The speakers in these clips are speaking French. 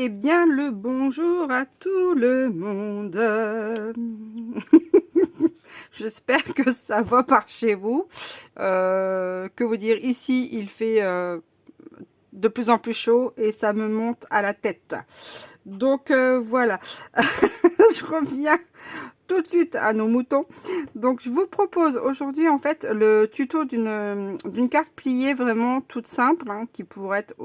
Eh bien, le bonjour à tout le monde. J'espère que ça va par chez vous. Que vous dire, ici, il fait de plus en plus chaud et ça me monte à la tête. Donc, voilà. Je reviens tout de suite à nos moutons. Donc, je vous propose aujourd'hui, en fait, le tuto d'une carte pliée vraiment toute simple, hein, qui pourrait être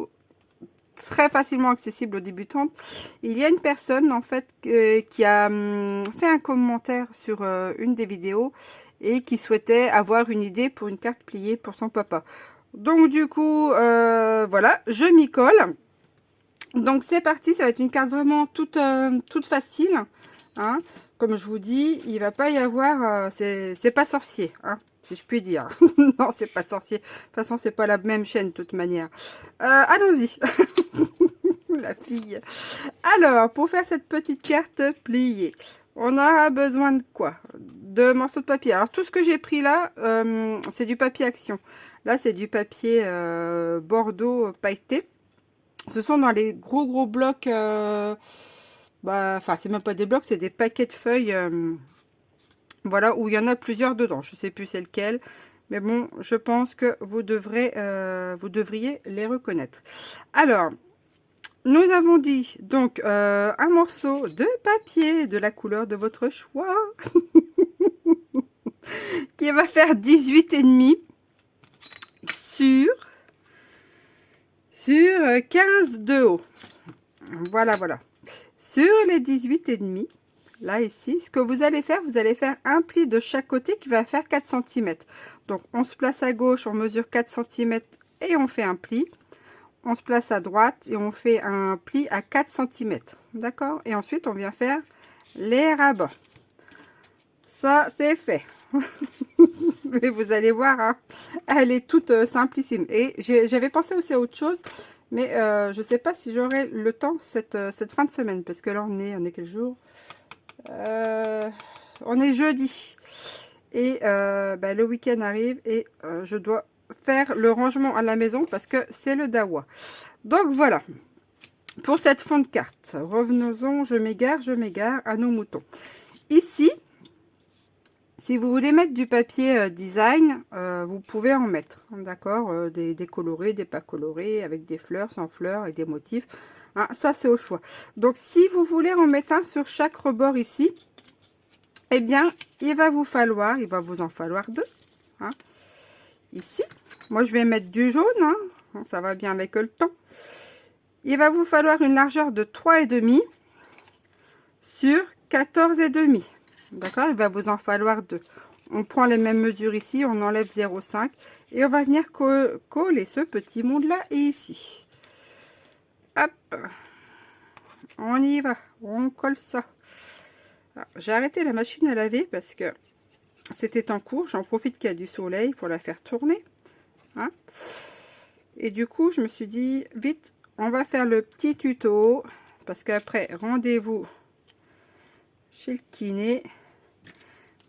très facilement accessible aux débutantes. Il y a une personne en fait qui a fait un commentaire sur une des vidéos et qui souhaitait avoir une idée pour une carte pliée pour son papa. Donc du coup, voilà, je m'y colle. Donc c'est parti, ça va être une carte vraiment toute facile, hein. Comme je vous dis, il va pas y avoir, c'est pas sorcier, hein, si je puis dire. Non, c'est pas sorcier. De toute façon, c'est pas la même chaîne de toute manière. Allons-y. La fille. Alors, pour faire cette petite carte pliée, on aura besoin de quoi? De morceaux de papier. Alors, tout ce que j'ai pris là, c'est du papier Action. Là, c'est du papier Bordeaux pailleté. Ce sont dans les gros blocs. Enfin, c'est même pas des blocs, c'est des paquets de feuilles. Voilà, où il y en a plusieurs dedans. Je sais plus c'est lequel. Mais bon, je pense que vous devriez les reconnaître. Alors, nous avons dit donc un morceau de papier de la couleur de votre choix qui va faire 18,5 sur 15 de haut. Voilà, voilà. Sur les 18,5, là ici, ce que vous allez faire un pli de chaque côté qui va faire 4 cm. Donc on se place à gauche, on mesure 4 cm et on fait un pli. On se place à droite et on fait un pli à 4 cm. D'accord? Et ensuite, on vient faire les rabats. Ça, c'est fait. Mais vous allez voir, hein, elle est toute simplissime. Et j'avais pensé aussi à autre chose, mais je ne sais pas si j'aurai le temps cette fin de semaine. Parce que là, on est quel jour? On est jeudi. Et le week-end arrive et je dois faire le rangement à la maison parce que c'est le dawa. Donc voilà, pour cette fond de carte, revenons-en, je m'égare à nos moutons. Ici, si vous voulez mettre du papier design, vous pouvez en mettre, d'accord, des colorés, des pas colorés, avec des fleurs, sans fleurs, avec des motifs, hein, ça c'est au choix. Donc si vous voulez en mettre un sur chaque rebord ici, eh bien, il va vous en falloir deux, hein. Ici, moi je vais mettre du jaune, hein, ça va bien avec le temps. Il va vous falloir une largeur de 3,5 sur 14,5. D'accord, il va vous en falloir deux. On prend les mêmes mesures ici, on enlève 0,5 et on va venir coller ce petit monde là et ici. Hop, on y va, on colle ça. J'ai arrêté la machine à laver parce que c'était en cours. J'en profite qu'il y a du soleil pour la faire tourner, hein. Et du coup, je me suis dit, vite, on va faire le petit tuto. Parce qu'après, rendez-vous chez le kiné.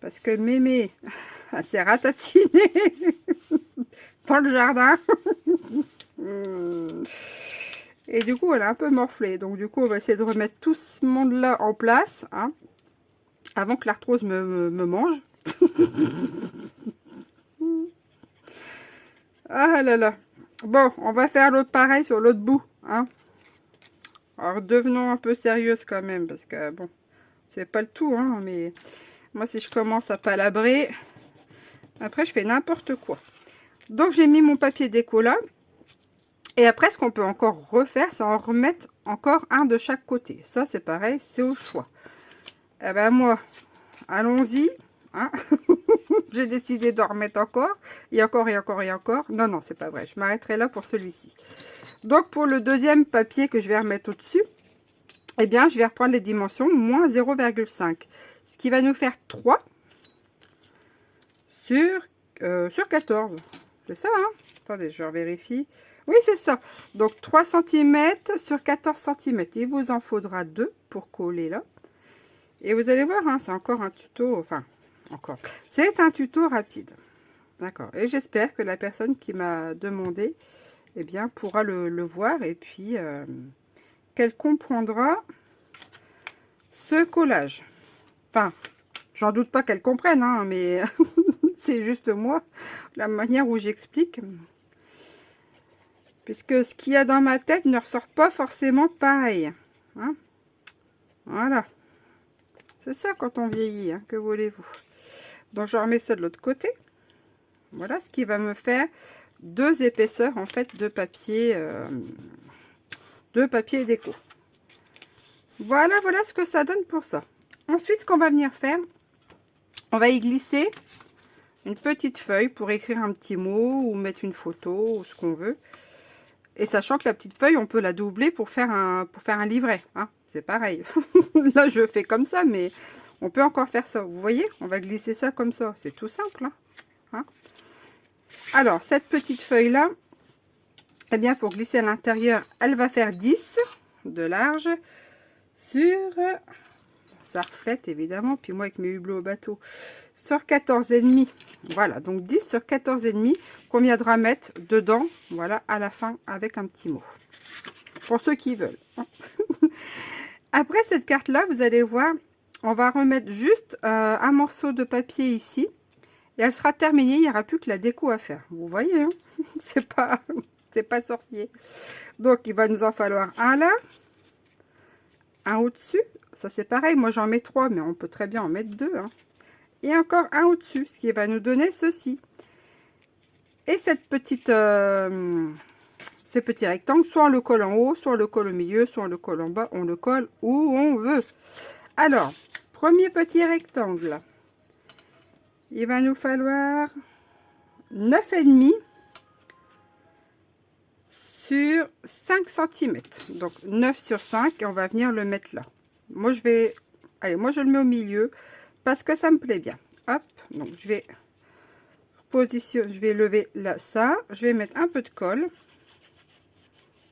Parce que mémé s'est ratatinée dans le jardin. Et du coup, elle a un peu morflé. Donc, du coup, on va essayer de remettre tout ce monde-là en place, hein, avant que l'arthrose me mange. Ah là là. Bon, on va faire l'autre pareil sur l'autre bout, hein. Alors, devenons un peu sérieuse quand même, parce que, bon, c'est pas le tout, hein, mais moi, si je commence à palabrer, après, je fais n'importe quoi. Donc, j'ai mis mon papier déco là. Et après, ce qu'on peut encore refaire, c'est en remettre encore un de chaque côté. Ça, c'est pareil, c'est au choix. Eh ben, moi, allons-y, hein. J'ai décidé d'en remettre encore, et encore, et encore, et encore. Non, non, c'est pas vrai. Je m'arrêterai là pour celui-ci. Donc, pour le deuxième papier que je vais remettre au-dessus, eh bien, je vais reprendre les dimensions, moins 0,5. Ce qui va nous faire 3 sur 14. C'est ça, hein? Attendez, je vérifie. Oui, c'est ça. Donc, 3 cm sur 14 cm. Il vous en faudra 2 pour coller là. Et vous allez voir, hein, c'est encore un tuto, enfin, encore. C'est un tuto rapide. D'accord. Et j'espère que la personne qui m'a demandé, eh bien, pourra le voir et puis qu'elle comprendra ce collage. Enfin, j'en doute pas qu'elle comprenne, hein, mais c'est juste moi, la manière où j'explique. Puisque ce qu'il y a dans ma tête ne ressort pas forcément pareil. Hein. Voilà. C'est ça quand on vieillit, hein, que voulez-vous. Donc je remets ça de l'autre côté. Voilà ce qui va me faire 2 épaisseurs en fait de papier déco. Voilà ce que ça donne pour ça. Ensuite, ce qu'on va venir faire, on va y glisser une petite feuille pour écrire un petit mot ou mettre une photo ou ce qu'on veut. Et sachant que la petite feuille, on peut la doubler pour faire un livret. Hein. C'est pareil. Là, je fais comme ça, mais on peut encore faire ça. Vous voyez, on va glisser ça comme ça. C'est tout simple. Hein. Alors, cette petite feuille-là, eh bien, pour glisser à l'intérieur, elle va faire 10 de large sur... Ça reflète, évidemment. Puis moi, avec mes hublots au bateau, sur 14,5. Voilà, donc 10 sur 14,5 qu'on viendra mettre dedans, voilà, à la fin, avec un petit mot. Pour ceux qui veulent. Après cette carte-là, vous allez voir, on va remettre juste un morceau de papier ici. Et elle sera terminée, il n'y aura plus que la déco à faire. Vous voyez, hein, c'est pas sorcier. Donc, il va nous en falloir un là, un au-dessus. Ça, c'est pareil, moi j'en mets 3, mais on peut très bien en mettre 2. Hein. Et encore un au-dessus, ce qui va nous donner ceci. Et cette petite, ces petits rectangles, soit on le colle en haut, soit on le colle au milieu, soit on le colle en bas, on le colle où on veut. Alors, premier petit rectangle, il va nous falloir 9,5 sur 5 cm. Donc 9 sur 5, et on va venir le mettre là. Moi je vais, allez, moi je le mets au milieu parce que ça me plaît bien. Hop, donc je vais positionner, je vais lever là ça, je vais mettre un peu de colle.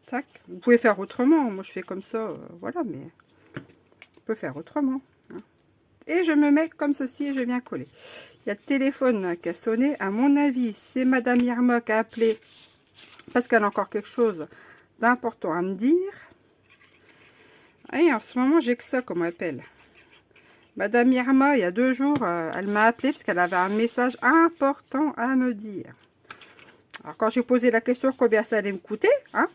Tac. Vous pouvez faire autrement, moi je fais comme ça, voilà, mais on peut faire autrement. Hein. Et je me mets comme ceci et je viens coller. Il y a le téléphone qui a sonné, à mon avis c'est Madame Irma qui a appelé parce qu'elle a encore quelque chose d'important à me dire. Et en ce moment j'ai que ça comme appel. Madame Irma, il y a 2 jours, elle m'a appelé parce qu'elle avait un message important à me dire. Alors quand j'ai posé la question combien ça allait me coûter, hein,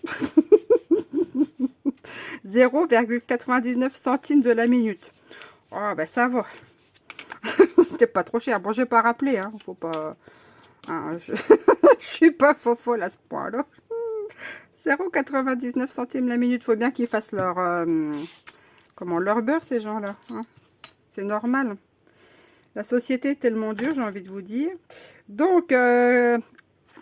0,99 centimes de la minute. Oh ben ça va. C'était pas trop cher. Bon, j'ai pas rappelé, hein, faut pas. Hein, je suis pas folle à ce point-là. 0,99 centimes la minute. Faut bien qu'ils fassent leur comment leur beurre ces gens-là. Hein. C'est normal. La société est tellement dure, j'ai envie de vous dire. Donc,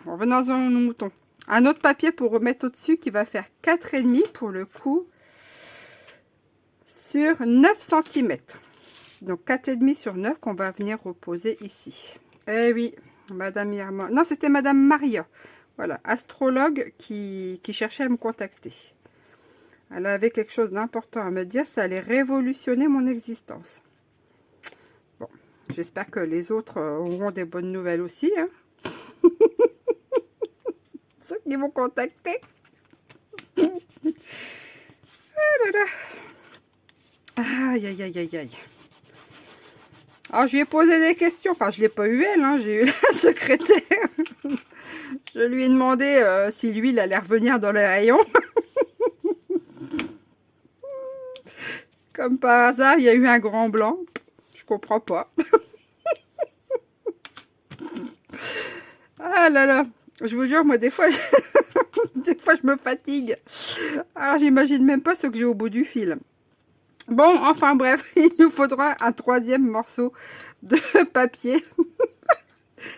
revenons-en aux moutons. Un autre papier pour remettre au-dessus qui va faire 4,5 pour le coup sur 9 cm. Donc 4,5 sur 9 qu'on va venir reposer ici. Eh oui, Madame Irma. Non, c'était Madame Maria. Voilà, astrologue qui cherchait à me contacter. Elle avait quelque chose d'important à me dire, ça allait révolutionner mon existence. Bon, j'espère que les autres auront des bonnes nouvelles aussi. Hein. Ceux qui m'ont contacté. Ah là là. Aïe, aïe, aïe, aïe, aïe. Alors, je lui ai posé des questions. Enfin, je ne l'ai pas eu elle, hein, j'ai eu la secrétaire. Je lui ai demandé si lui, il allait revenir dans les rayons. Comme par hasard, il y a eu un grand blanc. Je comprends pas. Ah là là. Je vous jure, moi, des fois, des fois, je me fatigue. Alors, j'imagine même pas ce que j'ai au bout du fil. Bon, enfin bref, il nous faudra un 3e morceau de papier.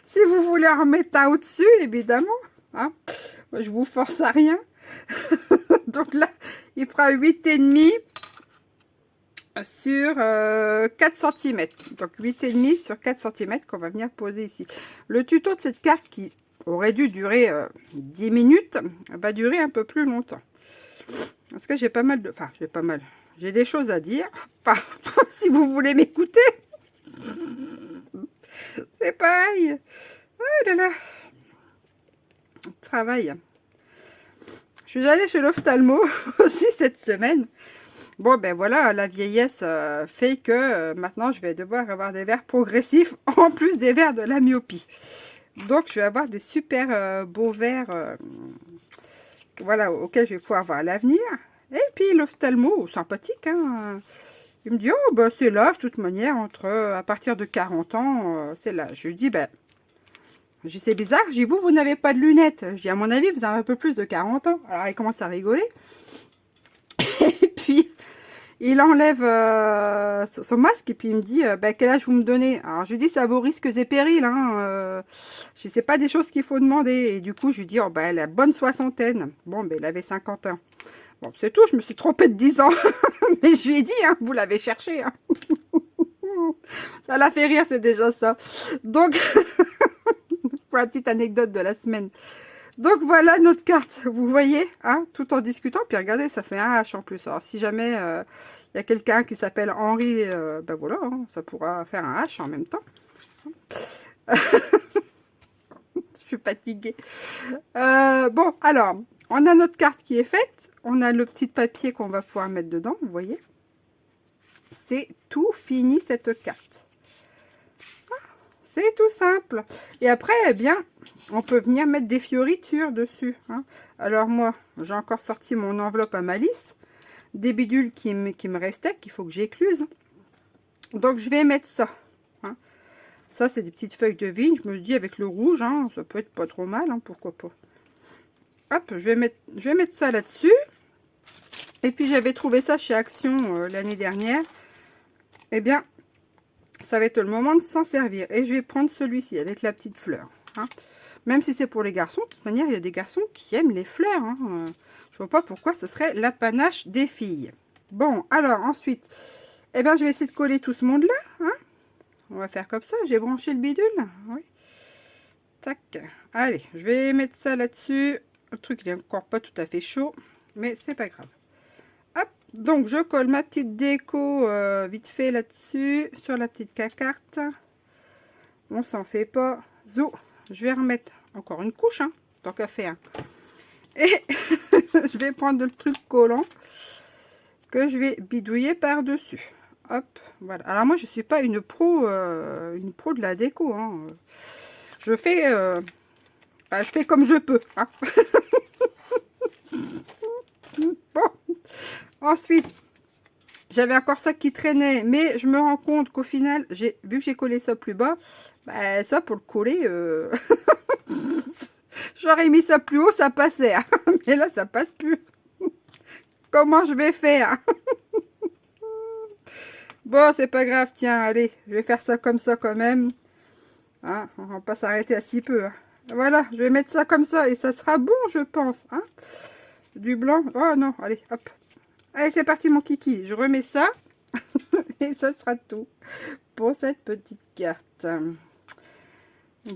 Si vous voulez en remettre un au-dessus, évidemment. Hein. Moi, je vous force à rien. Donc là, il fera 8,5 sur 4 cm. Donc 8,5 sur 4 cm qu'on va venir poser ici. Le tuto de cette carte qui aurait dû durer 10 minutes va durer un peu plus longtemps. Parce que j'ai pas mal de... Enfin, j'ai pas mal... J'ai des choses à dire. Enfin, si vous voulez m'écouter. C'est pareil. Ah là là. Travail. Je Je suis allée chez l'ophtalmo aussi cette semaine. Bon, ben voilà, la vieillesse fait que maintenant, je vais devoir avoir des verres progressifs, en plus des verres de la myopie. Donc, je vais avoir des super beaux verres, voilà, auxquels je vais pouvoir voir l'avenir. Et puis, l'ophtalmo, sympathique, hein. Il me dit, oh, ben, c'est l'âge, de toute manière, à partir de 40 ans, c'est l'âge. Je lui dis, ben, c'est bizarre. Je dis, vous n'avez pas de lunettes. Je dis, à mon avis, vous avez un peu plus de 40 ans. Alors, il commence à rigoler. Et puis, il enlève son masque et puis il me dit, bah, quel âge vous me donnez? Alors, je lui dis, c'est à vos risques et périls. Hein, je sais pas des choses qu'il faut demander. Et du coup, je lui dis, oh, bah, la bonne soixantaine. Bon, ben, il avait 50 ans. Bon, c'est tout, je me suis trompée de 10 ans. Mais je lui ai dit, hein, vous l'avez cherché. Hein. Ça l'a fait rire, c'est déjà ça. Donc, pour la petite anecdote de la semaine. Donc voilà notre carte, vous voyez, hein, tout en discutant. Puis regardez, ça fait un H en plus. Alors si jamais il y a quelqu'un qui s'appelle Henri, ben voilà, hein, ça pourra faire un H en même temps. Je suis fatiguée. Bon, alors, on a notre carte qui est faite. On a le petit papier qu'on va pouvoir mettre dedans, vous voyez. C'est tout fini cette carte. C'est tout simple. Et après, eh bien, on peut venir mettre des fioritures dessus. Hein. Alors moi, j'ai encore sorti mon enveloppe à malice. Des bidules qui me restaient, qu'il faut que j'écluse. Donc, je vais mettre ça. Hein. Ça, c'est des petites feuilles de vigne. Je me dis, avec le rouge, hein, ça peut être pas trop mal. Hein, pourquoi pas. Hop, je vais mettre ça là-dessus. Et puis, j'avais trouvé ça chez Action l'année dernière. Eh bien, ça va être le moment de s'en servir. Et je vais prendre celui-ci avec la petite fleur. Hein. Même si c'est pour les garçons, de toute manière, il y a des garçons qui aiment les fleurs. Hein. Je vois pas pourquoi ce serait l'apanage des filles. Bon, alors ensuite, eh bien, je vais essayer de coller tout ce monde-là. Hein. On va faire comme ça. J'ai branché le bidule. Oui. Tac. Allez, je vais mettre ça là-dessus. Le truc, il est encore pas tout à fait chaud, mais c'est pas grave. Hop. Donc, je colle ma petite déco vite fait là-dessus, sur la petite carte. On s'en fait pas. Zo. Je vais remettre encore une couche, hein, tant qu'à faire. Et je vais prendre le truc collant que je vais bidouiller par-dessus. Hop, voilà. Alors moi, je suis pas une pro de la déco. Hein. Je fais comme je peux. Hein. Bon. Ensuite, j'avais encore ça qui traînait, mais je me rends compte qu'au final, vu que j'ai collé ça plus bas, bah, ça pour le coller, j'aurais mis ça plus haut, ça passait. Hein. Mais là, ça passe plus. Comment je vais faire? Bon, c'est pas grave, tiens, allez, je vais faire ça comme ça quand même. Hein, on va pas s'arrêter à si peu. Hein. Voilà, je vais mettre ça comme ça et ça sera bon, je pense. Hein. Du blanc. Oh non, allez, hop. Allez, c'est parti, mon kiki. Je remets ça. Et ça sera tout pour cette petite carte.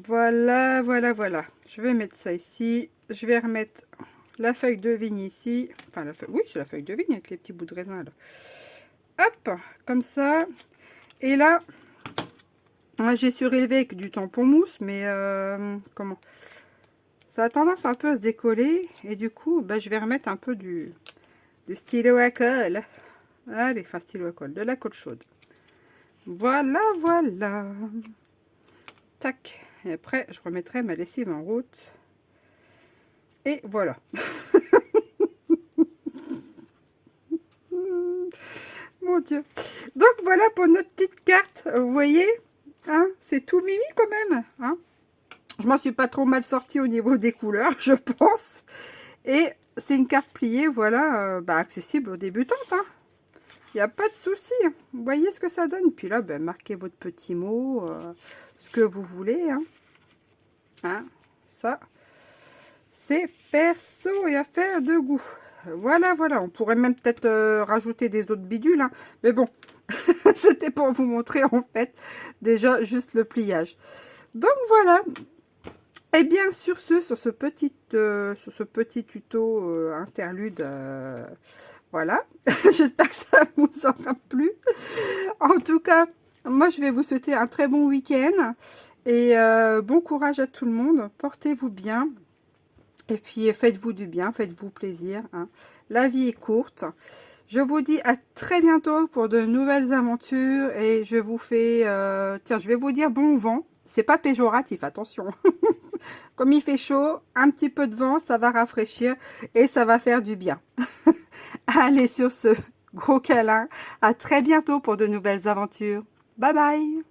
Voilà, voilà, voilà. Je vais mettre ça ici. Je vais remettre la feuille de vigne ici. Enfin, oui, c'est la feuille de vigne avec les petits bouts de raisin là. Hop, comme ça. Et là, j'ai surélevé avec du tampon mousse, mais comment? Ça a tendance un peu à se décoller. Et du coup, bah, je vais remettre un peu du stylo à colle. Allez, enfin stylo à colle, de la colle chaude. Voilà, voilà. Tac. Et après, je remettrai ma lessive en route. Et voilà. Mon Dieu. Donc, voilà pour notre petite carte. Vous voyez, hein, c'est tout mimi quand même. Hein. Je m'en suis pas trop mal sortie au niveau des couleurs, je pense. Et c'est une carte pliée, voilà, bah, accessible aux débutantes. Hein. Il n'y a pas de souci. Vous voyez ce que ça donne. Puis là, ben, marquez votre petit mot, ce que vous voulez. Hein. Hein, ça, c'est perso et affaire de goût. Voilà, voilà. On pourrait même peut-être rajouter des autres bidules. Hein. Mais bon, c'était pour vous montrer en fait déjà juste le pliage. Donc voilà. Et bien sur ce petit tuto interlude, voilà. J'espère que ça vous aura plu. En tout cas, moi je vais vous souhaiter un très bon week-end et bon courage à tout le monde. Portez-vous bien Et puis, faites-vous du bien, faites-vous plaisir, hein. La vie est courte. Je vous dis à très bientôt pour de nouvelles aventures et je vous fais... tiens, je vais vous dire bon vent. C'est pas péjoratif, attention. Comme il fait chaud, un petit peu de vent, ça va rafraîchir et ça va faire du bien. Allez, sur ce, gros câlin. À très bientôt pour de nouvelles aventures. Bye bye!